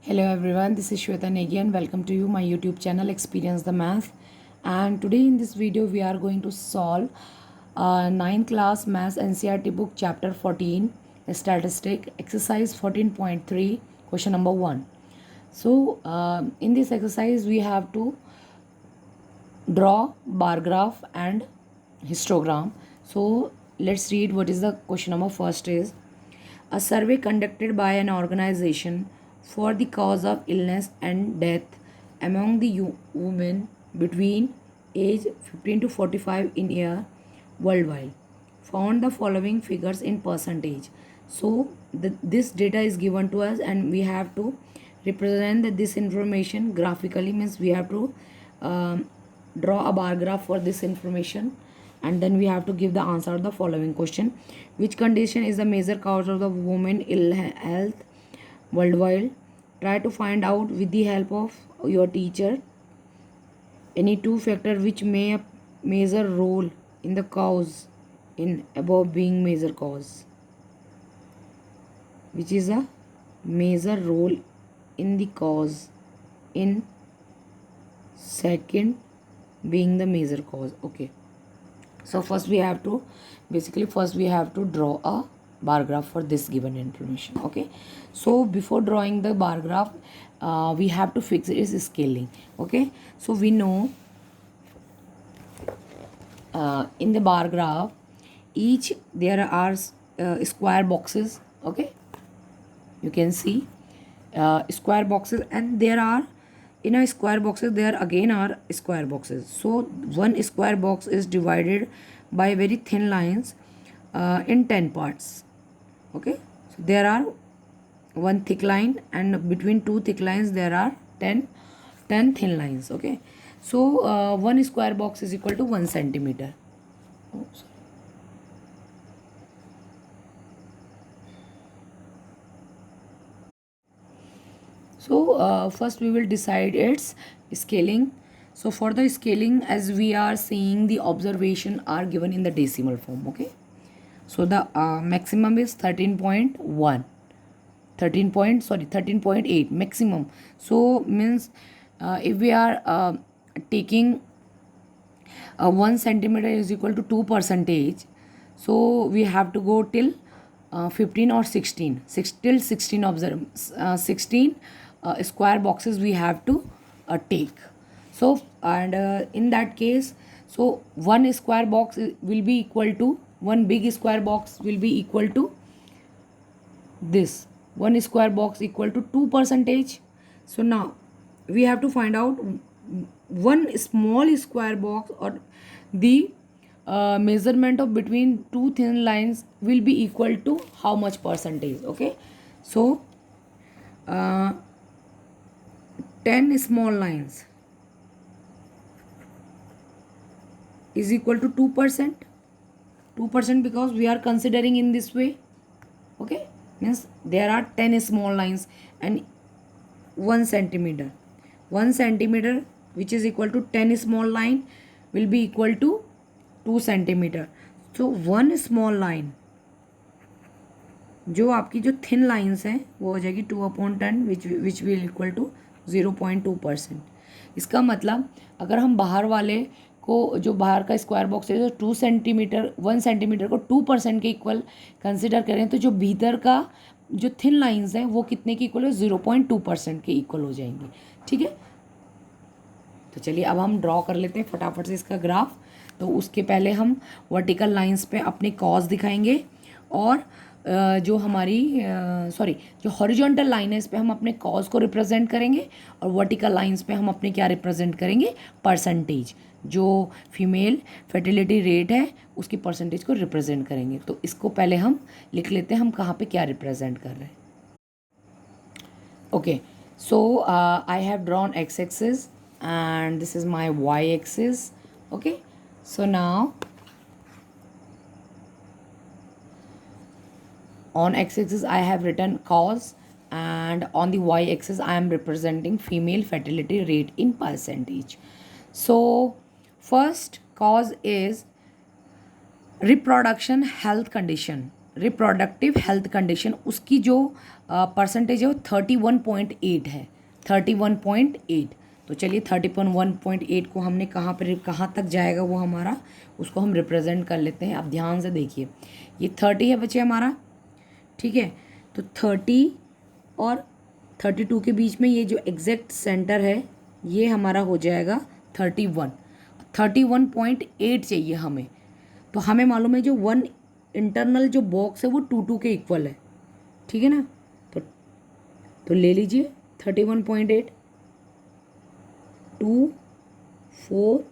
Hello everyone, this is Shweta Negi and welcome to you my YouTube channel Experience the Math. And today in this video we are going to solve 9th class Maths NCERT book chapter 14 statistic exercise 14.3 question number 1. So in this exercise we have to draw bar graph and histogram. So let's read what is the question number. First is a survey conducted by an organization for the cause of illness and death among the women between age 15 to 45 in year worldwide found the following figures in percentage. So this data is given to us and we have to represent this information graphically, means we have to draw a bar graph for this information, and then we have to give the answer to the following question. Which condition is the major cause of the women ill health worldwide? Try to find out with the help of your teacher any two factors which may a major role in the cause in above being major cause, which is a major role in the cause in second being the major cause. Okay, so first we have to draw a bar graph for this given information. Okay, so before drawing the bar graph we have to fix its scaling. Okay, so we know in the bar graph each there are square boxes. Okay, you can see square boxes, and there are in a square boxes there again are square boxes. So one square box is divided by very thin lines in 10 parts. Okay, so there are one thick line, and between two thick lines there are 10 thin lines. Okay, so one square box is equal to 1 centimeter. Oh, sorry. So first we will decide its scaling. So for the scaling, as we are seeing, the observation are given in the decimal form. Okay, so the maximum is 13.1, 13.8 maximum. So means if we are taking 1 centimeter is equal to 2 percentage, so we have to go till 15 or 16 till 16 observe 16 square boxes we have to take. So and in that case, so one square box will be equal to one big square box will be equal to this one square box equal to 2 percentage. So now we have to find out one small square box or the measurement of between two thin lines will be equal to how much percentage. Okay, so 10 small lines is equal to 2%. 2% because we are considering in this way. Okay, means there are 10 small lines and 1 centimeter. 1 centimeter which is equal to 10 small line will be equal to 2 centimeter. So one small line जो आपकी जो thin lines हैं वो हो जाएगी 2/10 which will equal to 0.2%. इसका मतलब अगर हम बाहर वाले को जो बाहर का स्क्वायर बॉक्स है जो 2 सेंटीमीटर 1 सेंटीमीटर को 2% के इक्वल कंसिडर करें, तो जो भीतर का जो थिन लाइंस हैं वो कितने की इक्वल है 0.2% के इक्वल हो जाएंगे. ठीक है, तो चलिए अब हम ड्रॉ कर लेते हैं फटाफट से इसका ग्राफ. तो उसके पहले हम वर्टिकल लाइंस पे अपने कॉज दिखाएंगे और जो हमारी जो हॉरिजॉन्टल लाइन है इस पे हम अपने कॉज को रिप्रेजेंट करेंगे और वर्टिकल लाइंस पे हम अपने क्या रिप्रेजेंट करेंगे, परसेंटेज. जो फीमेल फर्टिलिटी रेट है उसकी परसेंटेज को रिप्रेजेंट करेंगे. तो इसको पहले हम लिख लेते हैं हम कहाँ पे क्या रिप्रेजेंट कर रहे हैं. Okay, so I have drawn x axis and this is my y axis. Okay, so now on x axis I have written cos, and on the y axis I am representing female fertility rate in percentage. So first cause is reproduction health condition. Reproductive health condition, उसकी जो percentage है वो 31.8 है, 31.8। तो चलिए 31.8 को हमने कहाँ तक जाएगा वो हमारा, उसको हम रिप्रेजेंट कर लेते हैं। आप ध्यान से देखिए, ये 30 है बच्चे हमारा, ठीक है। तो 30 और 32 के बीच में ये जो एग्जैक्ट सेंटर है ये हमारा हो जाएगा 31.8 चाहिए हमें। तो हमें मालूम है जो वन इंटरनल जो बॉक्स है वो 2 के इक्वल है, ठीक है ना। तो ले लीजिए 31.8, 2, 4,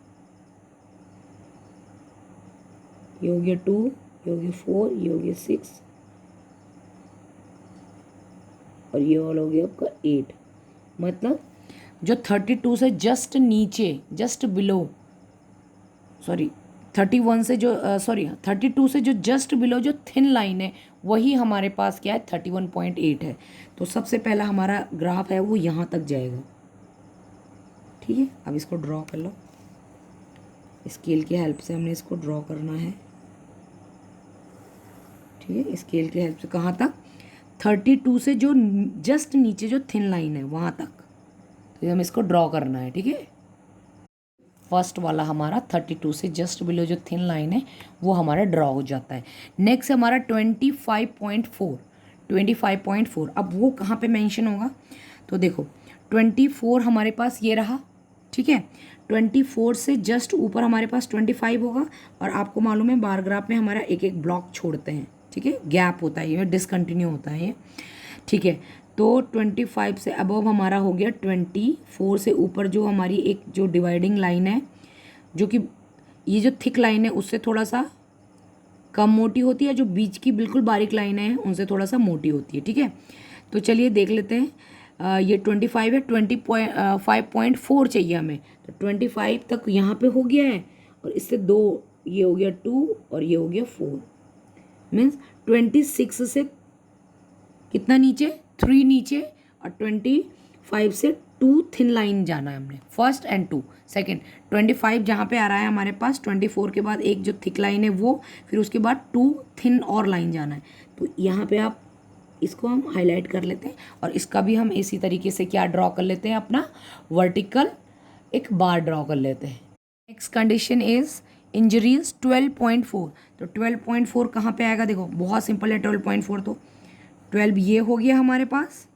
ये हो गया 2, ये हो गया 4, ये हो गया 6 और ये वाला हो गया आपका 8। मतलब जो 32 से जस्ट नीचे, जस्ट बिलो, सॉरी 31 से जो 32 से जो जस्ट बिलो जो थिन लाइन है वही हमारे पास क्या है, 31.8 है। तो सबसे पहला हमारा ग्राफ है वो यहाँ तक जाएगा, ठीक है। अब इसको ड्रॉ कर लो, स्केल की हेल्प से हमने इसको ड्रॉ करना है, ठीक है। स्केल की हेल्प से कहाँ तक, 32 से जो जस्ट नीचे जो थिन लाइन है वहाँ तक, तो हमें इसको ड्रॉ करना है, ठीक है। फर्स्ट वाला हमारा 32 से जस्ट बिलो जो थिन लाइन है वो हमारा ड्रॉ हो जाता है। नेक्स्ट हमारा 25.4, 25.4, अब वो कहाँ पे मेंशन होगा, तो देखो 24 हमारे पास ये रहा, ठीक है। 24 से जस्ट ऊपर हमारे पास 25 होगा, और आपको मालूम है बार ग्राफ में हमारा एक एक ब्लॉक छोड़ते हैं, ठीक है, गैप होता है, ये डिसकंटिन्यू होता है ये, ठीक है। तो 25 से अबव हमारा हो गया 24 से ऊपर जो हमारी एक जो डिवाइडिंग लाइन है, जो कि ये जो थिक लाइन है उससे थोड़ा सा कम मोटी होती है, जो बीच की बिल्कुल बारीक लाइनें हैं उनसे थोड़ा सा मोटी होती है, ठीक है। तो चलिए देख लेते हैं, ये 25 है, 25.4 चाहिए हमें, तो 25 तक यहाँ पे हो गया है, और इससे 2 ये हो गया 2 और ये हो गया 4, मीन्स 26 से कितना नीचे, 3 नीचे, और 25 से 2 थिन लाइन जाना है हमने, फर्स्ट एंड 2 सेकेंड। 25 जहाँ पे आ रहा है हमारे पास, 24 के बाद एक जो थिक लाइन है वो, फिर उसके बाद 2 थिन और लाइन जाना है। तो यहाँ पे आप इसको हम हाईलाइट कर लेते हैं, और इसका भी हम इसी तरीके से क्या ड्रॉ कर लेते हैं, अपना वर्टिकल एक बार ड्रॉ कर लेते हैं। नेक्स्ट कंडीशन इज इंजरीज 12.4, तो 12.4 कहाँ पे आएगा, देखो बहुत सिंपल है 12.4, तो 12 ये हो गया हमारे पास,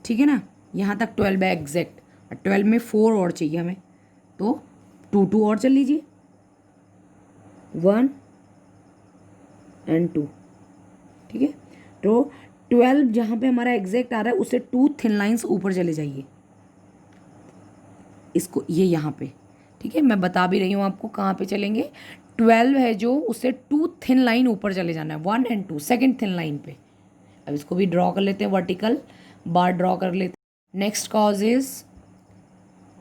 ठीक है ना, यहाँ तक 12 है एग्जैक्ट, और 12 में 4 और चाहिए हमें, तो 2 और चल लीजिए, 1 and 2, ठीक है। तो 12 जहाँ पे हमारा एग्जैक्ट आ रहा है उससे 2 थिन लाइंस ऊपर चले जाइए, इसको ये यहाँ पे, ठीक है, मैं बता भी रही हूँ आपको कहाँ पे चलेंगे। 12 है जो, उससे 2 थिन लाइन ऊपर चले जाना है, 1 and 2 सेकेंड थिन लाइन पे। अब इसको भी ड्रॉ कर लेते हैं, वर्टिकल बार ड्रॉ कर लेते हैं। Next cause is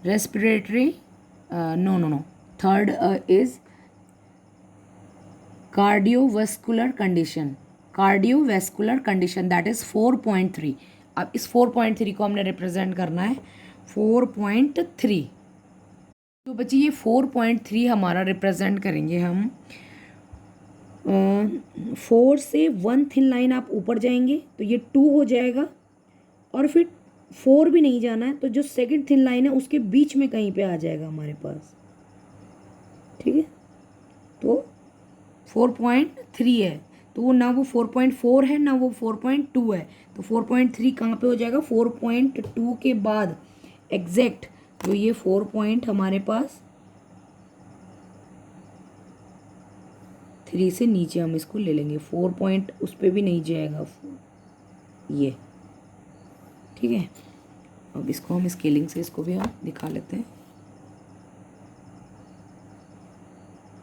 respiratory, no, third is cardiovascular condition, cardiovascular condition that is 4.3। अब इस 4.3 को हमने रिप्रेजेंट करना है 4.3, तो बच्चे ये 4.3 हमारा रिप्रेजेंट करेंगे हम, 4 से 1 थिन लाइन आप ऊपर जाएंगे तो ये 2 हो जाएगा, और फिर 4 भी नहीं जाना है, तो जो सेकंड थिन लाइन है उसके बीच में कहीं पे आ जाएगा हमारे पास, ठीक है। तो 4.3 है, तो वो ना वो 4.4 है ना वो 4.2 है, तो 4.3 कहाँ पे हो जाएगा, 4.2 के बाद एग्जैक्ट जो ये 4 पॉइंट हमारे पास 3 से नीचे हम इसको ले लेंगे, 4 पॉइंट उस पर भी नहीं जाएगा ये, ठीक है। अब इसको हम स्केलिंग से इसको भी हम दिखा लेते हैं,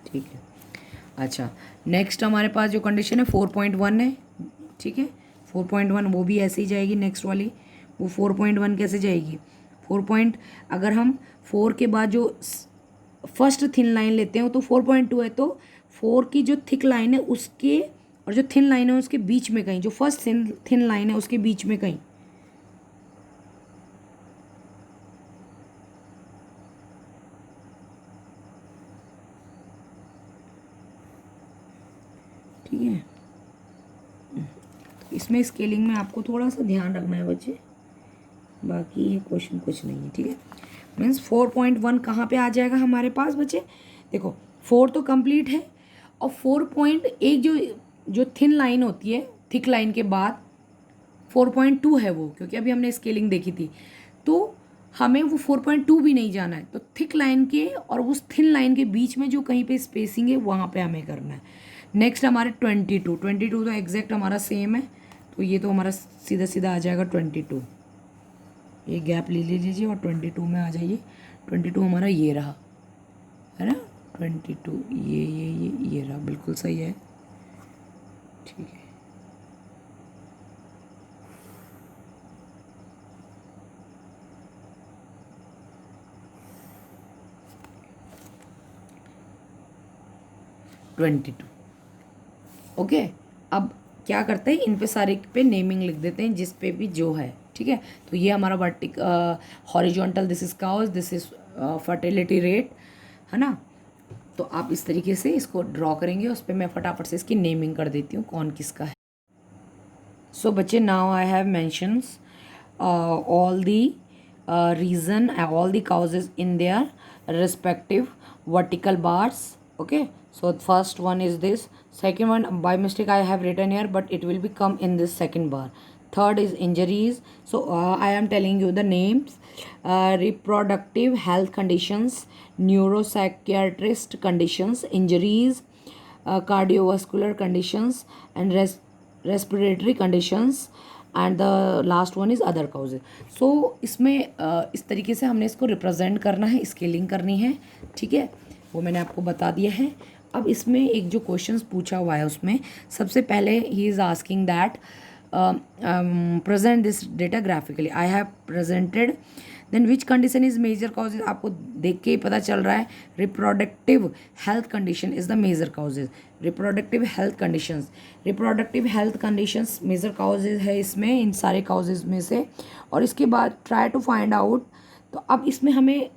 ठीक है। अच्छा, नेक्स्ट हमारे पास जो कंडीशन है 4.1 है, ठीक है, 4.1 वो भी ऐसे ही जाएगी, नेक्स्ट वाली वो 4.1 कैसे जाएगी, 4 पॉइंट, अगर हम 4 के बाद जो फर्स्ट थिन लाइन लेते हो तो 4.2 है, तो 4 की जो थिक लाइन है उसके और जो थिन लाइन है उसके बीच में कहीं, जो फर्स्ट थिन लाइन है उसके बीच में कहीं, ठीक है। इसमें स्केलिंग में आपको थोड़ा सा ध्यान रखना है बच्चे, बाकी ये क्वेश्चन कुछ नहीं है, ठीक है। मीन्स 4.1 कहाँ पे आ जाएगा हमारे पास बच्चे, देखो 4 तो कंप्लीट है, और 4.1 जो थिन लाइन होती है, थिक लाइन के बाद 4.2 है वो, क्योंकि अभी हमने स्केलिंग देखी थी, तो हमें वो 4.2 भी नहीं जाना है, तो थिक लाइन के और उस थिन लाइन के बीच में जो कहीं पे स्पेसिंग है वहाँ पे हमें करना है। नेक्स्ट हमारे 22 तो एग्जैक्ट हमारा सेम है, तो ये तो हमारा सीधा सीधा आ जाएगा 22, ये गैप ले लीजिए और 22 में आ जाइए। 22 हमारा ये रहा, है ना, 22 ये रहा, बिल्कुल सही है, ठीक है। ओके, अब क्या करते हैं, इन पे सारे पे नेमिंग लिख देते हैं जिस पे भी जो है, ठीक है। तो ये हमारा horizontal, this is cause, this is fertility rate, है ना। तो आप इस तरीके से इसको ड्रॉ करेंगे, उस पर मैं फटाफट से इसकी नेमिंग कर देती हूँ कौन किसका है। सो बच्चे, now I have mentions all the reason, all the causes in their respective vertical bars. Okay, so first one is this, second one by mistake I have written here, but it will become in this second bar. Third is injuries, so I am telling you the names: reproductive health conditions, neuropsychiatrist conditions, injuries, cardiovascular conditions, and respiratory conditions, and the last one is other causes. So इसमें इस तरीके से हमने इसको represent करना है, scaling करनी है, ठीक है, वो मैंने आपको बता दिया है। अब इसमें एक जो क्वेश्चंस पूछा हुआ है उसमें सबसे पहले ही is asking that present this data graphically, I have presented, then which condition is major causes, आपको देख के ही पता चल रहा है, reproductive health condition is the major causes, reproductive health conditions major causes है इसमें, इन सारे काउजेज में से। और इसके बाद ट्राई टू फाइंड आउट, तो अब इसमें हमें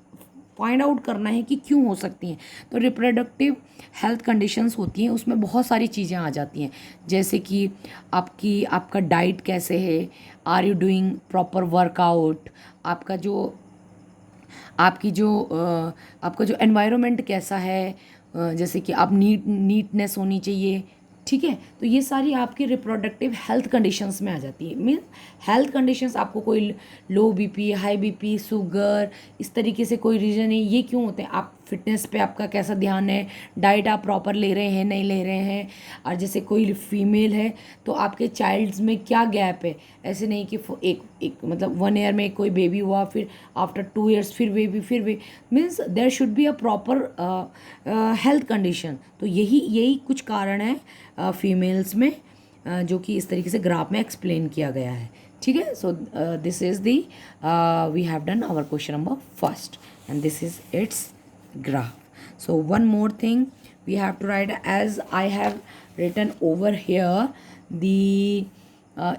फाइंड आउट करना है कि क्यों हो सकती हैं। तो रिप्रोडक्टिव हेल्थ कंडीशंस होती हैं, उसमें बहुत सारी चीज़ें आ जाती हैं, जैसे कि आपका डाइट कैसे है, are you doing proper workout, आपका जो एनवायरनमेंट कैसा है, जैसे कि आप नीटनेस होनी चाहिए, ठीक है। तो ये सारी आपकी रिप्रोडक्टिव हेल्थ कंडीशंस में आ जाती है। मीन्स हेल्थ कंडीशंस, आपको कोई लो बीपी, हाई बीपी, शुगर, इस तरीके से कोई रीज़न है, ये क्यों होते हैं, आप फिटनेस पे आपका कैसा ध्यान है, डाइट आप प्रॉपर ले रहे हैं नहीं ले रहे हैं, और जैसे कोई फीमेल है तो आपके चाइल्ड्स में क्या गैप है, ऐसे नहीं कि एक मतलब 1 ईयर में कोई बेबी हुआ, फिर आफ्टर 2 ईयर्स फिर baby, means there should be a proper health condition. तो यही कुछ कारण है फीमेल्स में, जो कि इस तरीके से ग्राफ में एक्सप्लेन किया गया है, ठीक है। So this is the we have done our question number first, and this is its graph. So one more thing we have to write, as I have written over here the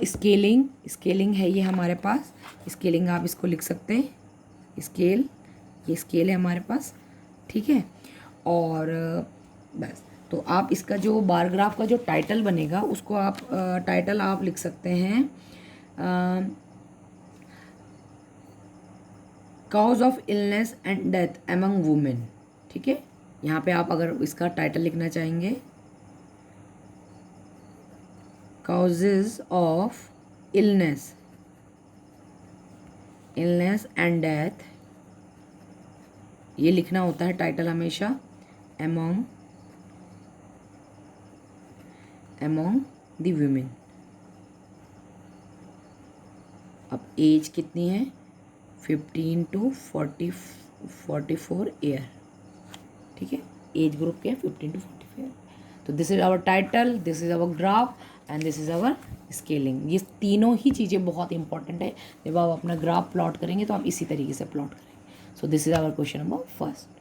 scaling है ये हमारे पास, scaling आप इसको लिख सकते हैं, ये scale है हमारे पास, ठीक है। और बस, तो आप इसका जो बार ग्राफ का जो टाइटल बनेगा उसको आप टाइटल आप लिख सकते हैं cause of illness and death among women, ठीक है। यहाँ पे आप अगर इसका टाइटल लिखना चाहेंगे, causes of illness and death, ये लिखना होता है टाइटल हमेशा, एमंग द वुमेन। अब एज कितनी है, 15 to 44 ईयर, ठीक है, एज ग्रुप के 15 to 44। तो this is our title, this is our graph and this is our scaling. ये तीनों ही चीज़ें बहुत इंपॉर्टेंट है, जब आप अपना ग्राफ प्लॉट करेंगे तो आप इसी तरीके से प्लॉट करेंगे। So this is our question number first.